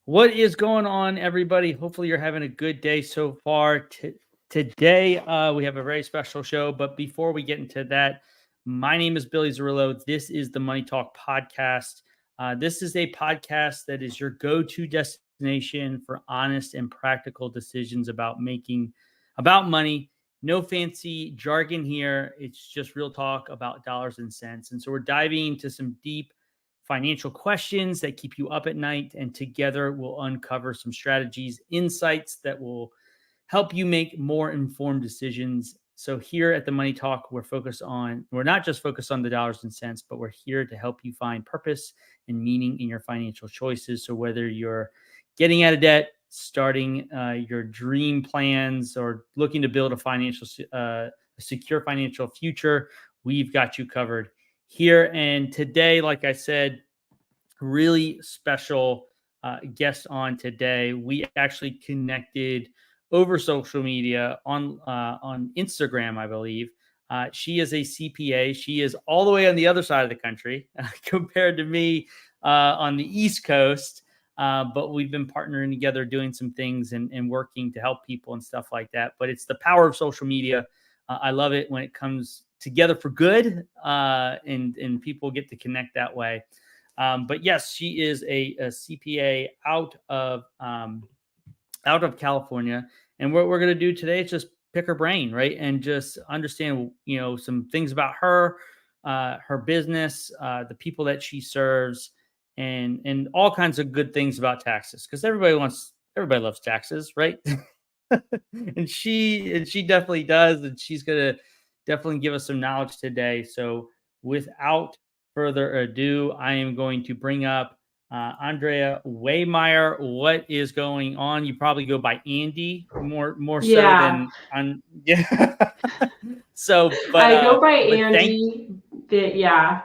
What is going on, everybody? Hopefully you're having a good day so far. Today, we have a very special show. But before we get into that, my name is Billy Zerillo. This is the Money Talk podcast. This is a podcast that is your go-to destination for honest and practical decisions about money. No fancy jargon here. It's just real talk about dollars and cents. And so we're diving into some deep financial questions that keep you up at night, and together we'll uncover some strategies, insights that will help you make more informed decisions. So here at the Money Talk, we're not just focused on the dollars and cents, but we're here to help you find purpose and meaning in your financial choices. So whether you're getting out of debt, starting your dream plans, or looking to build a secure financial future, we've got you covered here. And today, like I said, really special guest on today. We actually connected over social media on Instagram, I believe. She is a CPA. She is all the way on the other side of the country compared to me on the East Coast. But we've been partnering together, doing some things and working to help people and stuff like that. But it's the power of social media. I love it when it comes together for good, and people get to connect that way. But yes, she is a CPA out of California, and what we're going to do today is just pick her brain, right, and just understand, some things about her business, the people that she serves, and all kinds of good things about taxes, because everybody loves taxes, right? and she definitely does, and she's gonna definitely give us some knowledge today. So without further ado, I am going to bring up Andie Waymire. What is going on? You probably go by Andie more so than on. Yeah. So, but I go by Andie. Yeah.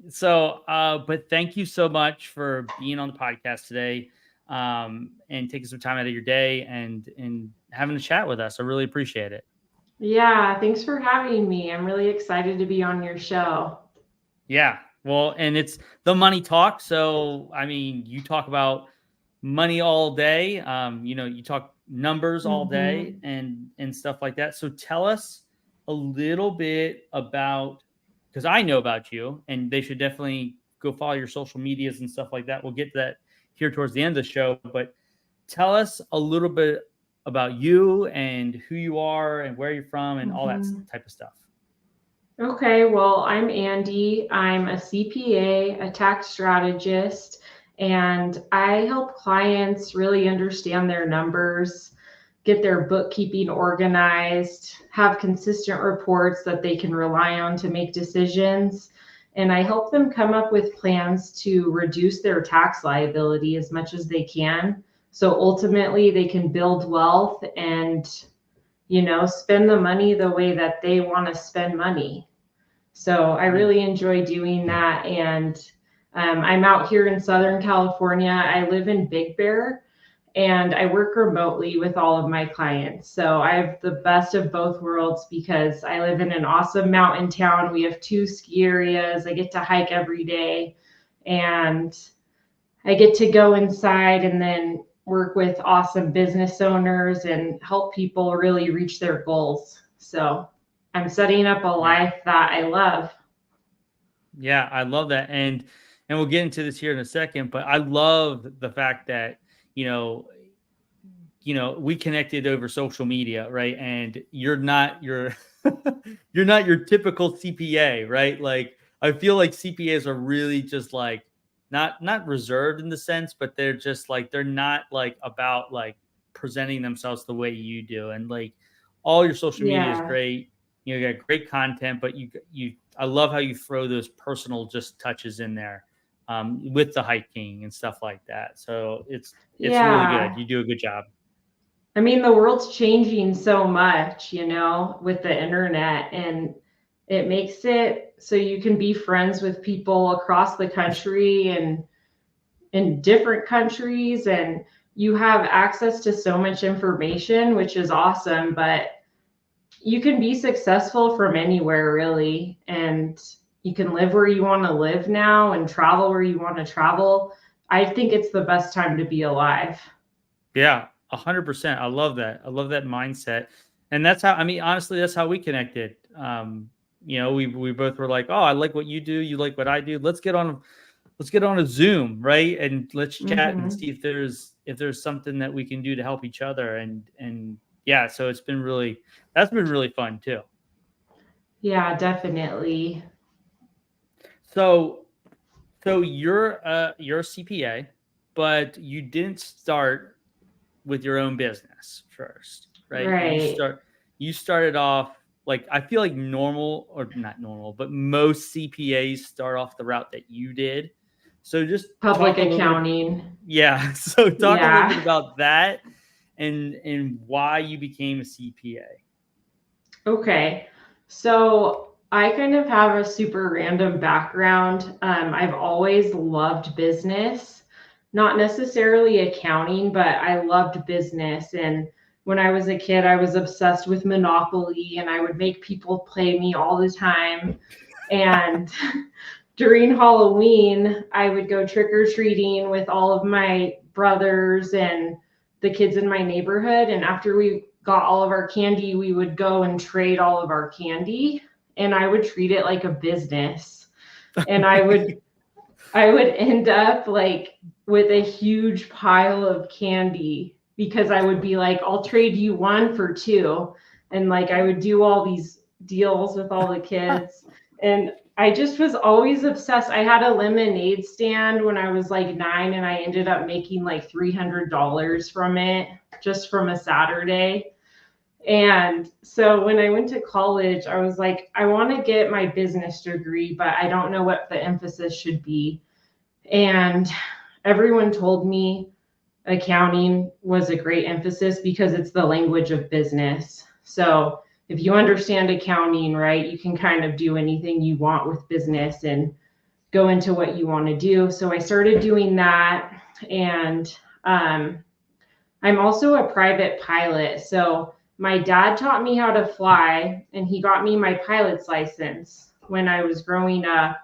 So, but thank you so much for being on the podcast today, and taking some time out of your day and having a chat with us. I really appreciate it. Yeah, thanks for having me. I'm really excited to be on your show. Yeah, well, and it's the Money Talk. So, I mean, you talk about money all day. You talk numbers all day and stuff like that. So tell us a little bit about, because I know about you, and they should definitely go follow your social medias and stuff like that. We'll get to that here towards the end of the show, but tell us a little bit about you and who you are and where you're from and all that type of stuff. Okay, well, I'm Andie. I'm a CPA, a tax strategist, and I help clients really understand their numbers, get their bookkeeping organized, have consistent reports that they can rely on to make decisions. And I help them come up with plans to reduce their tax liability as much as they can. So ultimately, they can build wealth and spend the money the way that they want to spend money. So I really enjoy doing that. And I'm out here in Southern California. I live in Big Bear, and I work remotely with all of my clients. So I have the best of both worlds because I live in an awesome mountain town. We have 2 ski areas. I get to hike every day, and I get to go inside and then work with awesome business owners and help people really reach their goals. So I'm setting up a life that I love. Yeah, I love that. And we'll get into this here in a second, but I love the fact that, we connected over social media, right? And you're not your typical CPA, right? Like, I feel like CPAs are really just like not reserved in the sense, but they're just like, they're not like about like presenting themselves the way you do. And like all your social media is Yeah. great. You got great content, but I love how you throw those personal just touches in there, with the hiking and stuff like that. So it's really good. Yeah. You do a good job. I mean, the world's changing so much, with the internet, and it makes it so you can be friends with people across the country and in different countries, and you have access to so much information, which is awesome, but you can be successful from anywhere really, and you can live where you want to live now and travel where you want to travel. I think it's the best time to be alive. Yeah, 100%. I love that. I love that mindset. And that's how, I mean, honestly, that's how we connected. We both were like, "Oh, I like what you do, you like what I do. Let's get on a Zoom, right? And let's chat and Hmm. see if there's something that we can do to help each other." And yeah, so that's been really fun too. Yeah, definitely. So you're a CPA, but you didn't start with your own business first, right? Right. You started off, like, I feel like normal, or not normal, but most CPAs start off the route that you did. So just Public talk a little bit. accounting. Yeah. So talk a little bit Yeah. about that and why you became a CPA. Okay. So I kind of have a super random background. I've always loved business, not necessarily accounting, but I loved business. And when I was a kid, I was obsessed with Monopoly, and I would make people play me all the time. And during Halloween, I would go trick or treating with all of my brothers and the kids in my neighborhood. And after we got all of our candy, we would go and trade all of our candy. And I would treat it like a business. And I would end up like with a huge pile of candy because I would be like, I'll trade you one for two. And like I would do all these deals with all the kids. And I just was always obsessed. I had a lemonade stand when I was like 9, and I ended up making like $300 from it just from a Saturday. And so when I went to college, I was like, I want to get my business degree, but I don't know what the emphasis should be. And everyone told me accounting was a great emphasis because it's the language of business. So if you understand accounting, right, you can kind of do anything you want with business and go into what you want to do. So I started doing that. And I'm also a private pilot. So my dad taught me how to fly, and he got me my pilot's license when I was growing up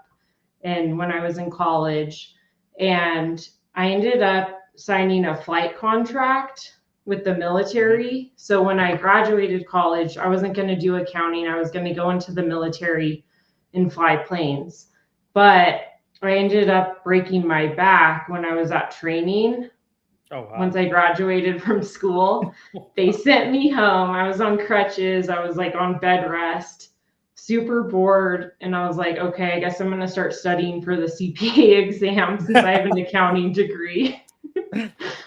and when I was in college. And I ended up signing a flight contract with the Mhm. military. So when I graduated college, I wasn't going to do accounting. I was going to go into the military and fly planes. But I ended up breaking my back when I was at training. Oh Once wow. I graduated from school, they sent me home. I was on crutches. I was like on bed rest, super bored. And I was like, okay, I guess I'm going to start studying for the CPA exam since I have an accounting degree.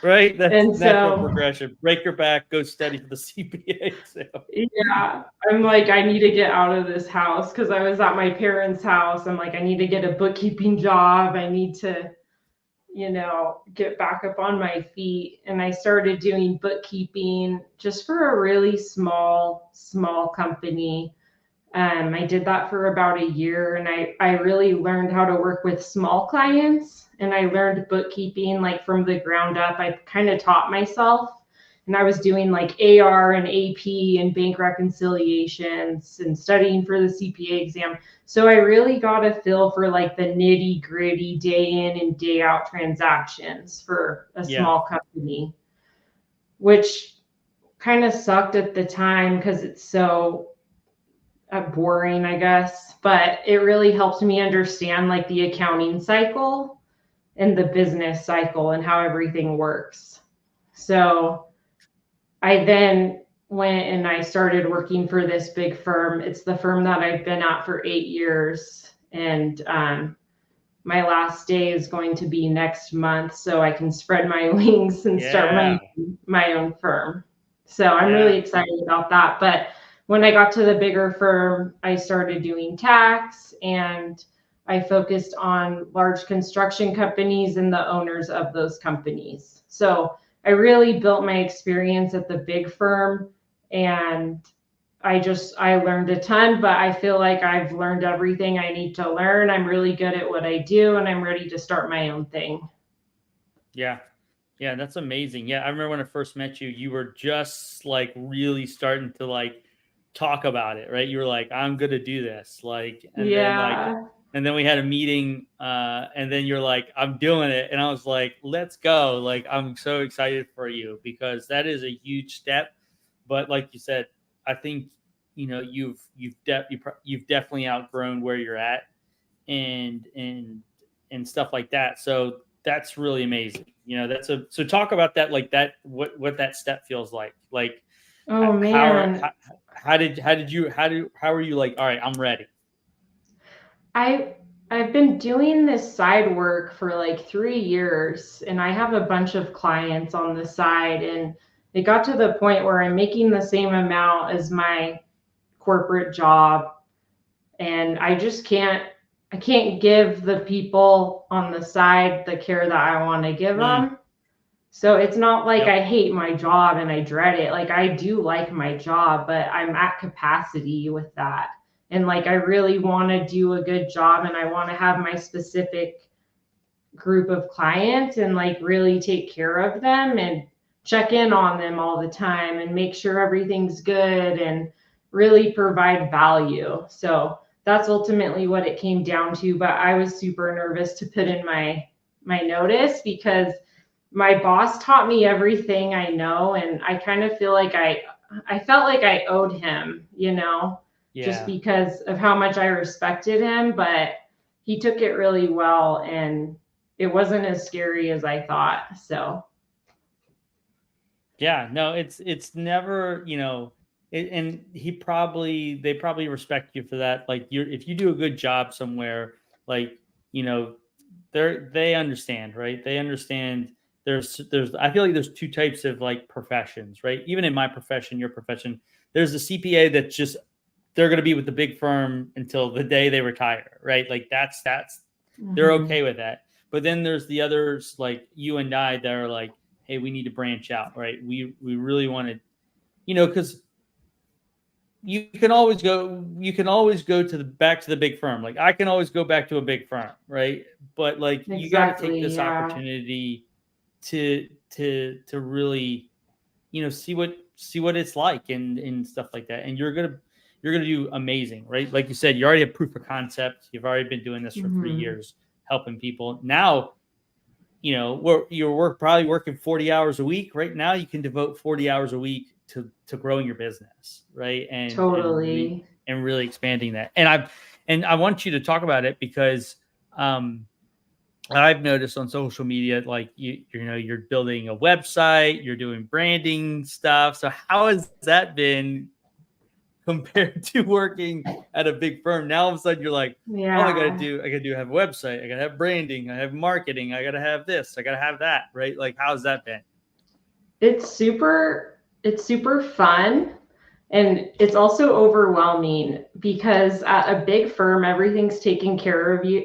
Right? That's And natural so, progression. Break your back, go study for the CPA exam. yeah, I'm like, I need to get out of this house because I was at my parents' house. I'm like, I need to get a bookkeeping job. I need to get back up on my feet. And I started doing bookkeeping just for a really small company. I did that for about a year, and I really learned how to work with small clients, and I learned bookkeeping like from the ground up. I kind of taught myself, and I was doing like AR and AP and bank reconciliations and studying for the CPA exam. So I really got a feel for like the nitty gritty day in and day out transactions for a Yeah. small company, which kind of sucked at the time because it's so boring, I guess, but it really helped me understand like the accounting cycle and the business cycle and how everything works. So I then went and I started working for this big firm. It's the firm that I've been at for 8 years. And my last day is going to be next month, so I can spread my wings and start Yeah. my own firm. So I'm really Yeah. excited about that. But when I got to the bigger firm, I started doing tax, and I focused on large construction companies and the owners of those companies. So I really built my experience at the big firm, and I learned a ton, but I feel like I've learned everything I need to learn. I'm really good at what I do, and I'm ready to start my own thing. Yeah. Yeah, that's amazing. Yeah, I remember when I first met you, you were just like really starting to like talk about it, right? You were like, I'm gonna do this. Yeah. And then we had a meeting, and then you're like, I'm doing it. And I was like, let's go. Like, I'm so excited for you because that is a huge step. But like you said, I think you've definitely outgrown where you're at and stuff like that. So that's really amazing. So talk about that, like that, what that step feels like. Like Oh man. how are you like, all right, I'm ready. I I've been doing this side work for like 3 years, and I have a bunch of clients on the side, and it got to the point where I'm making the same amount as my corporate job, and I can't give the people on the side the care that I want to give Mm, them. So it's not like yep. I hate my job and I dread it. Like I do like my job, but I'm at capacity with that. And like I really want to do a good job, and I want to have my specific group of clients and like really take care of them and check in on them all the time and make sure everything's good and really provide value. So that's ultimately what it came down to. But I was super nervous to put in my notice because my boss taught me everything I know, and I kind of feel like I felt like I owed him, just Yeah. because of how much I respected him, but he took it really well, and it wasn't as scary as I thought. So, Yeah, no, it's never, and they probably respect you for that. Like if you do a good job somewhere, like, you know, they understand, right? They understand there's I feel like there's two types of like professions, right? Even in my profession, your profession, there's a CPA that's just they're going to be with the big firm until the day they retire, right? Like that's they're mhm, okay with that. But then there's the others like you and I that are like, hey, we need to branch out, right? We really want to, because you can always go to the back to the big firm. Like I can always go back to a big firm, right? But like you got to take exactly. this Yeah. opportunity to really, see what it's like and stuff like that. And you're gonna do amazing, right? Like you said, you already have proof of concept. You've already been doing this for three Hmm. years, helping people. Now, you're probably working 40 hours a week. Right now, you can devote 40 hours a week to growing your business, right? Totally. And really expanding that. And I want you to talk about it because um I've noticed on social media, like you're building a website, you're doing branding stuff. So how has that been compared to working at a big firm? Now all of a sudden you're like, oh, Yeah. I gotta do have a website, I gotta have branding, I have marketing, I gotta have this, I gotta have that, right? Like how's that been? It's super fun, and it's also overwhelming because at a big firm everything's taken care of you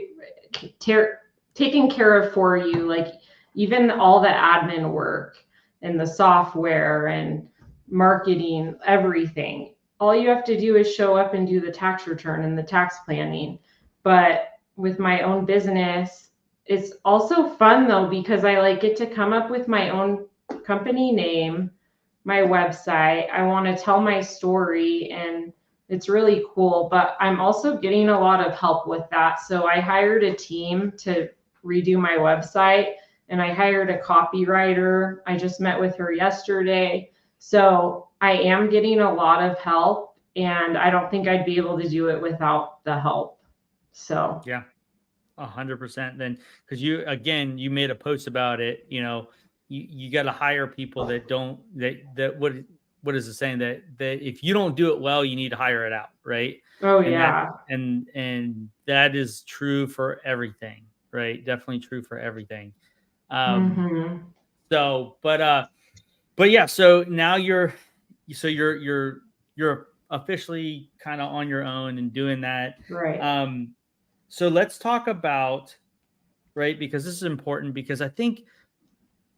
ter- taken care of for you, like even all the admin work and the software and marketing, everything. All you have to do is show up and do the tax return and the tax planning. But with my own business, it's also fun though because I like get to come up with my own company name, my website. I want to tell my story, and it's really cool. But I'm also getting a lot of help with that. So I hired a team to redo my website, and I hired a copywriter. I just met with her yesterday. So I am getting a lot of help, and I don't think I'd be able to do it without the help. So, Yeah, 100%. Then because you made a post about it, you got to hire people that don't that what is the saying, that if you don't do it well, you need to hire it out, right? oh, And that yeah. and that is true for everything, right? Definitely true for everything. Um, Hmm. so, but yeah, so now so you're officially kind of on your own and doing that. Right. So let's talk about, right, because this is important, because I think,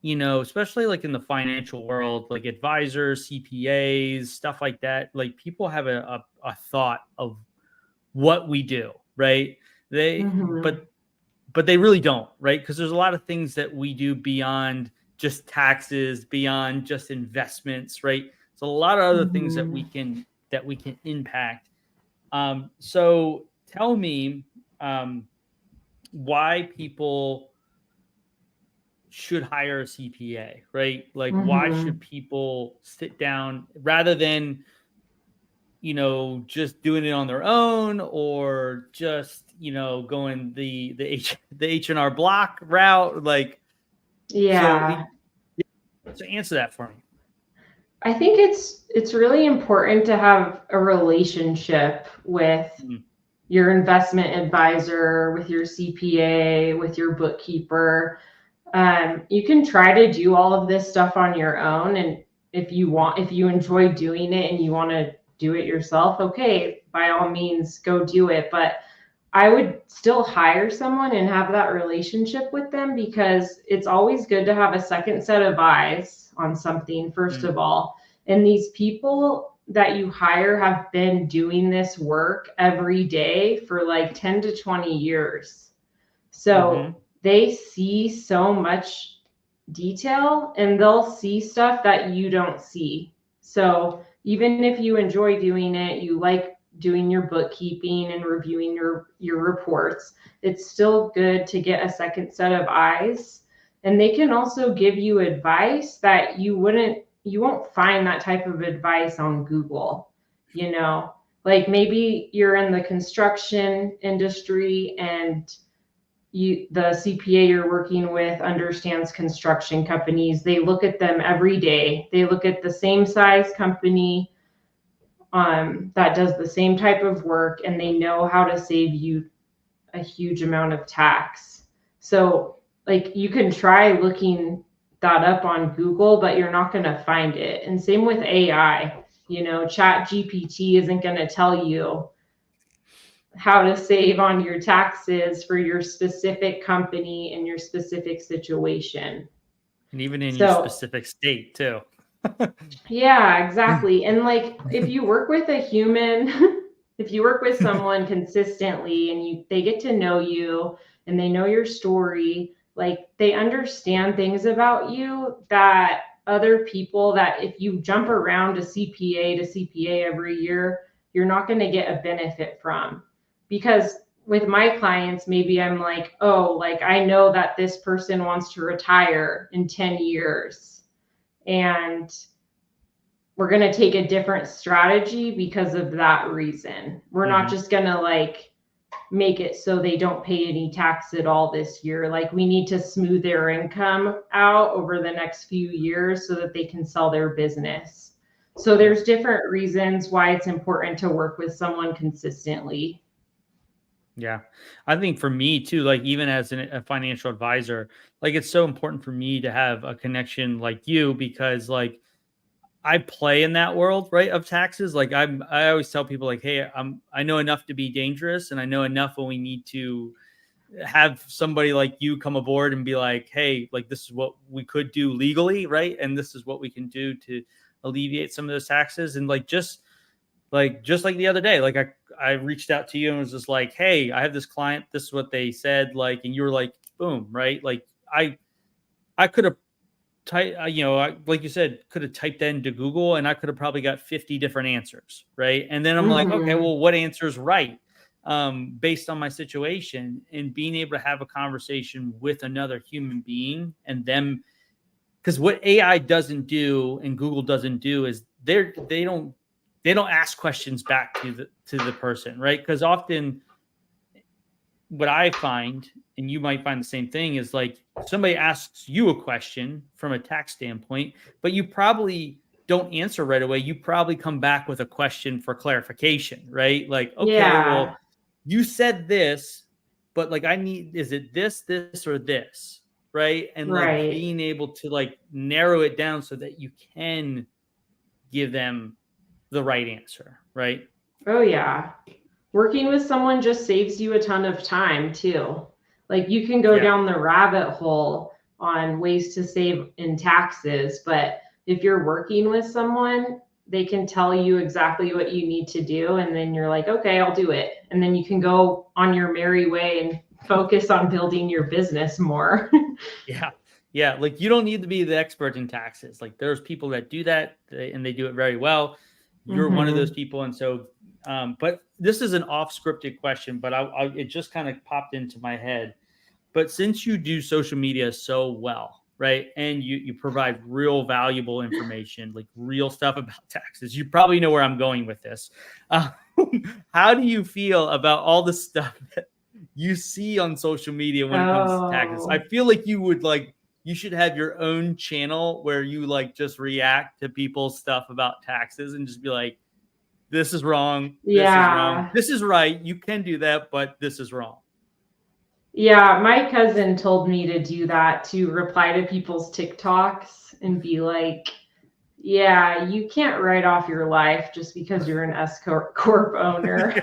especially like in the financial world, like advisors, CPAs, stuff like that, like people have a thought of what we do, right? They Mm-hmm. but they really don't, right? Because there's a lot of things that we do beyond just taxes, beyond just investments, right? So a lot of other things that Mm-hmm. we can impact. So tell me, why people should hire a CPA, right? Like, why Mm-hmm. should people sit down rather than, just doing it on their own, or just, going the H&R Block route? Like, so, Yeah. so answer that for me. I think it's really important to have a relationship with Mm, your investment advisor, with your CPA, with your bookkeeper. You can try to do all of this stuff on your own, and if you enjoy doing it and you want to do it yourself, okay, by all means, go do it. But I would still hire someone and have that relationship with them, because it's always good to have a second set of eyes on something, first mm, of all. And these people that you hire have been doing this work every day for like 10 to 20 years. So mm-hmm, they see so much detail, and they'll see stuff that you don't see. So even if you enjoy doing it, you like doing your bookkeeping and reviewing your reports, it's still good to get a second set of eyes. And they can also give you advice that you won't find that type of advice on Google, you know. Like maybe you're in the construction industry, and the CPA you're working with understands construction companies. They look at them every day. They look at the same size company that does the same type of work, and they know how to save you a huge amount of tax. So, like, you can try looking that up on Google, but you're not going to find it. And same with AI. You know, Chat GPT isn't going to tell you how to save on your taxes for your specific company and your specific situation. and even in your So, specific state too. yeah, exactly. And like if you work with a human, if you work with someone consistently and they get to know you and they know your story, like they understand things about you that other people, that if you jump around to CPA to CPA every year, you're not going to get a benefit from. Because with my clients, maybe I'm like, oh, like I know that this person wants to retire in 10 years. And we're going to take a different strategy because of that reason. We're not Hmm. just going to like make it so they don't pay any tax at all this year. Like we need to smooth their income out over the next few years so that they can sell their business. So Yep. there's different reasons why it's important to work with someone consistently. Yeah. I think for me too, like even as a financial advisor, like it's so important for me to have a connection like you, because like I play in that world, right, of taxes. Like I always tell people like, hey, I know enough to be dangerous, and I know enough when we need to have somebody like you come aboard and be like, hey, like this is what we could do legally, right? And this is what we can do to alleviate some of those taxes. And just like the other day, like I reached out to you and was just like, hey, I have this client, this is what they said, like, and you were like, boom, right? Like I could have type, like you said, could have typed that into Google, and I could have probably got 50 different answers, right? And then I'm like, okay, Mm-hmm. well, what answer is right, based on my situation, and being able to have a conversation with another human being, and them, because what AI doesn't do and Google doesn't do is they don't ask questions back to the person, right? Because often what I find, and you might find the same thing, is like somebody asks you a question from a tax standpoint, but you probably don't answer right away. You probably come back with a question for clarification, right? Like, okay, Yeah, well, you said this, but like is it this, or this? Right. And like right. being able to like narrow it down so that you can give them the right answer, right? Oh, yeah. Working with someone just saves you a ton of time too. Like you can go Yeah. down the rabbit hole on ways to save in taxes, but if you're working with someone, they can tell you exactly what you need to do. And then you're like, okay, I'll do it. And then you can go on your merry way and focus on building your business more. Yeah. Yeah. Like you don't need to be the expert in taxes. Like there's people that do that and they do it very well. You're one of those Mm-hmm. people. And so, but this is an off scripted question, but it just kind of popped into my head. But since you do social media so well, right, and you provide real valuable information, like real stuff about taxes, you probably know where I'm going with this. Uh, how do you feel about all the stuff that you see on social media when it comes to taxes? I Oh, feel like you should have your own channel where you like just react to people's stuff about taxes and just be like, this is wrong, this is wrong, yeah. this is right. You can do that, but this is wrong. Yeah, my cousin told me to do that, to reply to people's TikToks and be like, yeah, you can't write off your life just because you're an corp owner.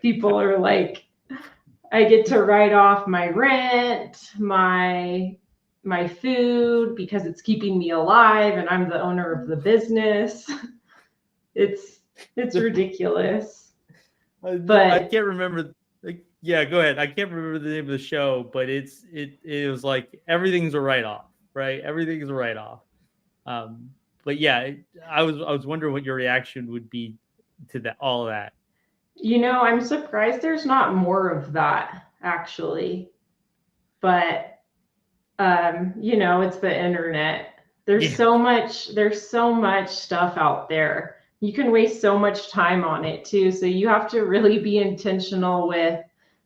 People are like, I get to write off my rent, my food because it's keeping me alive and I'm the owner of the business. It's it's ridiculous. I But can't remember. Like, yeah, go ahead. I can't remember the name of the show, but it was like everything's a write off, right? Everything's a write off. Um, but yeah, I was wondering what your reaction would be to that, all of that. I'm surprised there's not more of that actually. But it's the internet. Yeah, There's so much stuff out there. You can waste so much time on it too. So you have to really be intentional with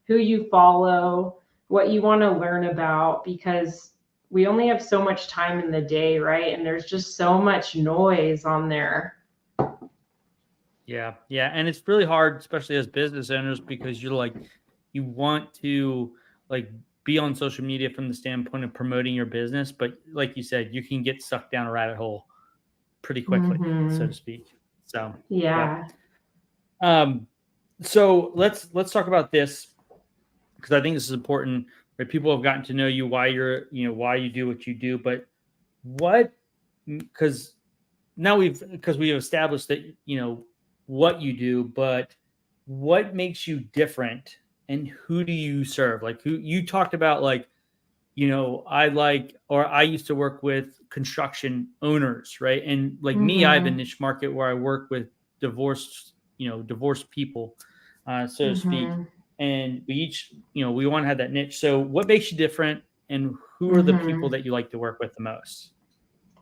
who you follow, what you want to learn about, because we only have so much time in the day, right? And there's just so much noise on there. yeah, and it's really hard, especially as business owners, because you want to like be on social media from the standpoint of promoting your business, but like you said, you can get sucked down a rabbit hole pretty quickly, so to Mm-hmm. speak. So, but Yeah. um, so let's talk about this because I think this is important. Right, people have gotten to know you, why why you do what you do, but what because now we have established that what you do, but what makes you different and who do you serve? Like who you talked about, like I used to work with construction owners, right? And like me, I have a Mm-hmm. niche market where I work with divorced people, so to speak. Mm-hmm. And we each, we want to have that niche. So what makes you different and who are the people Mm-hmm. that you like to work with the most?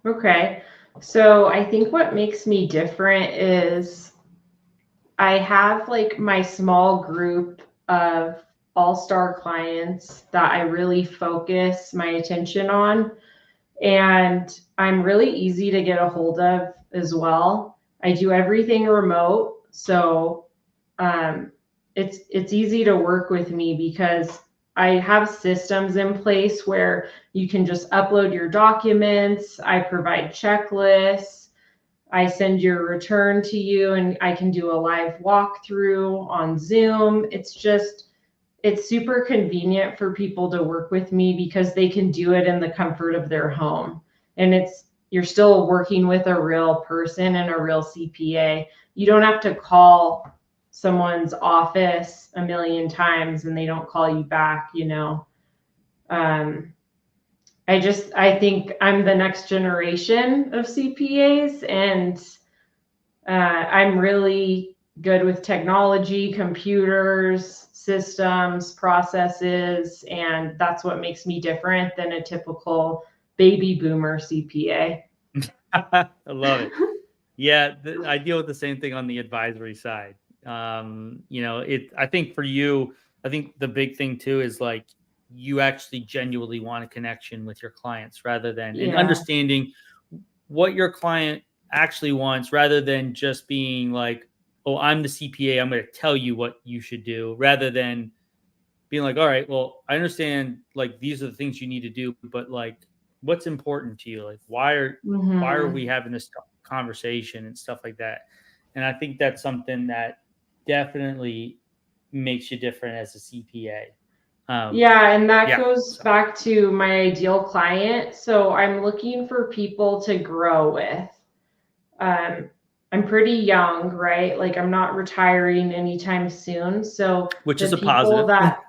Okay. So I think what makes me different is I have like my small group of all-star clients that I really focus my attention on. And I'm really easy to get a hold of as well. I do everything remote. So um, it's easy to work with me because I have systems in place where you can just upload your documents. I provide checklists. I send your return to you and I can do a live walkthrough on Zoom. It's super convenient for people to work with me because they can do it in the comfort of their home. And you're still working with a real person and a real CPA. You don't have to call someone's office a million times and they don't call you back. Um, I think I'm the next generation of CPAs, and I'm really good with technology, computers, systems, processes, and that's what makes me different than a typical baby boomer CPA. I love it. Yeah, I deal with the same thing on the advisory side. I think for you, I think the big thing too is like you actually genuinely want a connection with your clients rather than and Yeah. understanding what your client actually wants rather than just being like, oh, I'm the CPA, I'm going to tell you what you should do, rather than being like, all right, well, I understand like these are the things you need to do, but like what's important to you? Like why are Hmm. we having this talk? conversation and stuff like that. And I think that's something that definitely makes you different as a CPA. Yeah, and that Yeah. goes back to my ideal client. So I'm looking for people to grow with. I'm pretty young, right? Like I'm not retiring anytime soon. So Which the is a people positive. that,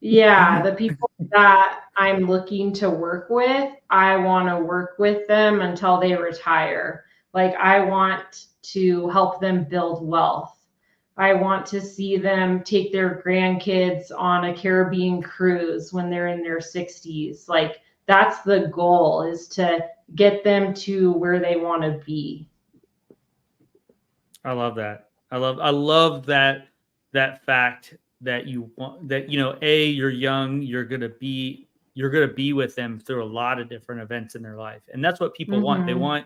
yeah, the people that I'm looking to work with, I want to work with them until they retire. Like I want to help them build wealth. I want to see them take their grandkids on a Caribbean cruise when they're in their 60s. Like that's the goal, is to get them to where they want to be. I love that. I love that fact that you want that, you're young, you're gonna be with them through a lot of different events in their life. And that's what people want. Mm-hmm.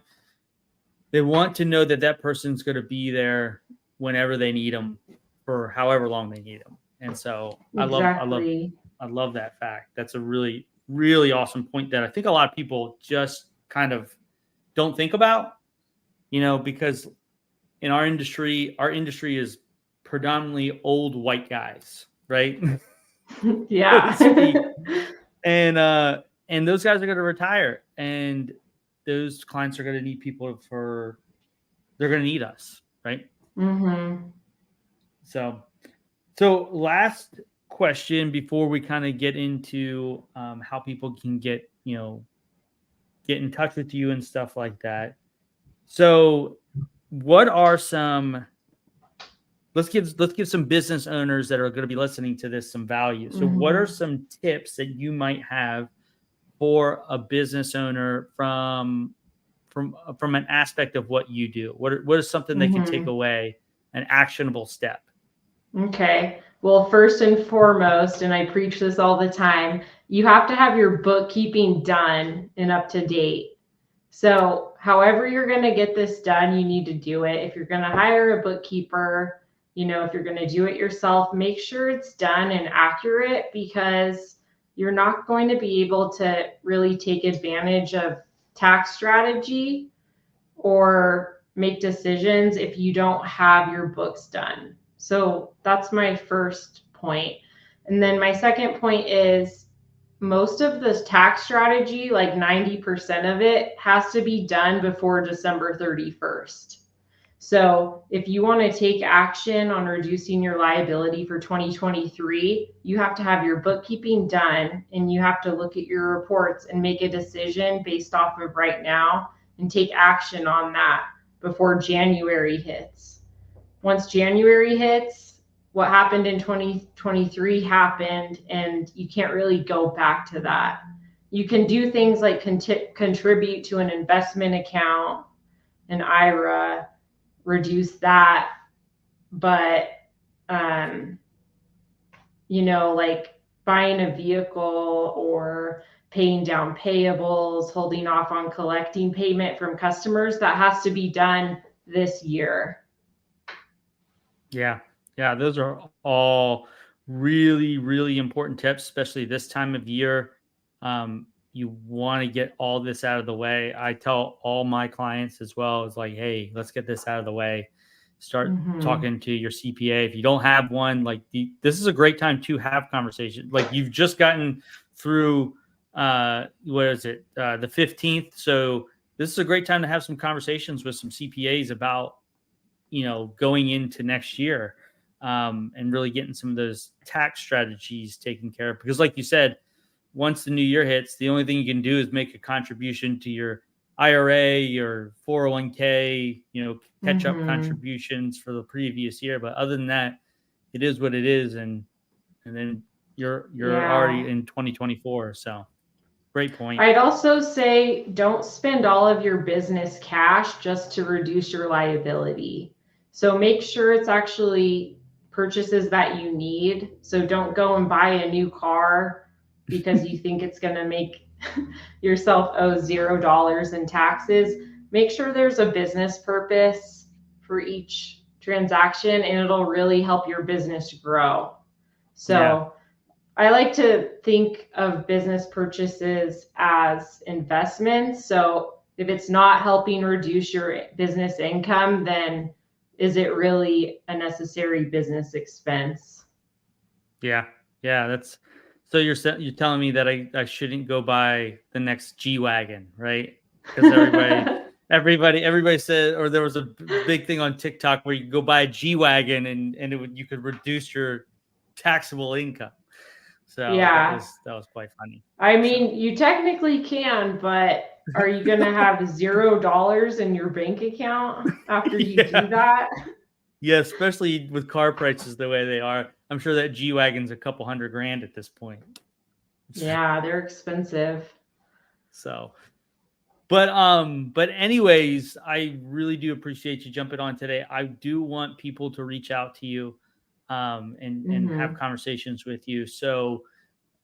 They want to know that that person's gonna be there whenever they need them for however long they need them. And so Exactly. I love that fact. That's a really, really awesome point that I think a lot of people just kind of don't think about, because in our industry is predominantly old white guys, right? So to Yeah. speak. And those guys are going to retire, and those clients are going to need they're going to need us, right? Mm-hmm. So last question before we kind of get into how people can get in touch with you and stuff like that. So what are some let's give some business owners that are going to be listening to this some value. So what are Mm-hmm. some tips that you might have for a business owner from an aspect of what you do? What is something they can take Mm-hmm. away, an actionable step? Okay. Well, first and foremost, and I preach this all the time, you have to have your bookkeeping done and up to date. So, however you're going to get this done, you need to do it. If you're going to hire a bookkeeper, if you're going to do it yourself, make sure it's done and accurate, because you're not going to be able to really take advantage of tax strategy or make decisions if you don't have your books done. So that's my first point. And then my second point is, most of this tax strategy, like 90% of it, has to be done before December 31st. So if you want to take action on reducing your liability for 2023, you have to have your bookkeeping done, and you have to look at your reports and make a decision based off of right now and take action on that before January hits. Once January hits, what happened in 2023 happened, and you can't really go back to that. You can do things like contribute to an investment account, an IRA, reduce that, but like buying a vehicle or paying down payables, holding off on collecting payment from customers, that has to be done this year. Yeah. Yeah. Those are all really, really important tips, especially this time of year. You want to get all this out of the way. I tell all my clients as well, is like, hey, let's get this out of the way. Start Mm-hmm. talking to your CPA. If you don't have one, this is a great time to have conversations. Like you've just gotten through, what is it? The 15th. So this is a great time to have some conversations with some CPAs about, going into next year, and really getting some of those tax strategies taken care of. Because, like you said, once the new year hits, the only thing you can do is make a contribution to your IRA, your 401k, catch up Mm-hmm. contributions for the previous year. But other than that, it is what it is, and then you're Yeah. already in 2024. So great point. I'd also say don't spend all of your business cash just to reduce your liability. So make sure it's actually purchases that you need. So don't go and buy a new car because you think it's going to make yourself owe $0 in taxes. Make sure there's a business purpose for each transaction, and it'll really help your business grow. Yeah. So I like to think of business purchases as investments. So if it's not helping reduce your business income, then is it really a necessary business expense? Yeah. That's so you're telling me that I shouldn't go buy the next G-Wagon, right? Because everybody said, or there was a big thing on TikTok where you go buy a G-Wagon and you could reduce your taxable income. So Yeah. that was quite funny. I So mean, you technically can, but are you going to have $0 in your bank account after you do yeah. that? Yeah, especially with car prices the way they are. I'm sure that G-Wagon's a couple $100,000 at this point. Yeah, they're expensive. So, but anyways, I really do appreciate you jumping on today. I do want people to reach out to you and have Hmm. conversations with you. So,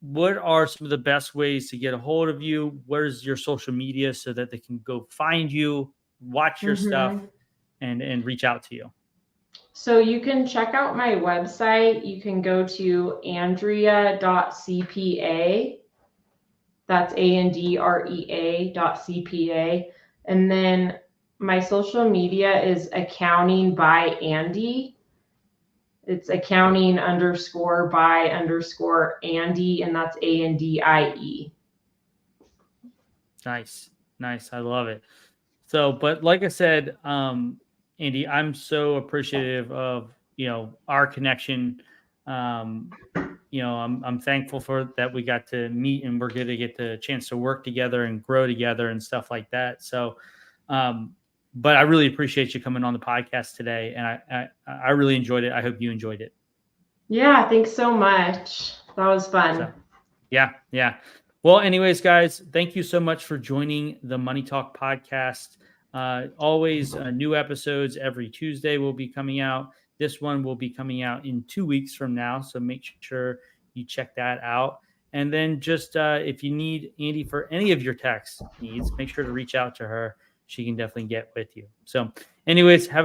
what are some of the best ways to get a hold of you? Where's your social media so that they can go find you, watch your stuff, Hmm. and reach out to you? So you can check out my website. You can go to andrea.cpa. That's ANDREA.CPA. And then my social media is accounting by Andie. It's accounting underscore by underscore Andie, and that's ANDIE. Nice. I love it. So, but like I said, Andie, I'm so appreciative of, our connection. Um, I'm thankful for that we got to meet and we're going to get the chance to work together and grow together and stuff like that. So, but I really appreciate you coming on the podcast today, and I really enjoyed it. I hope you enjoyed it. Yeah, thanks so much. That was fun. So, yeah. Well, anyways, guys, thank you so much for joining the Money Talk podcast. Always new episodes every Tuesday will be coming out. This one will be coming out in 2 weeks from now, so make sure you check that out. And then just if you need Andie for any of your tax needs, make sure to reach out to her. She can definitely get with you. So, anyways, have a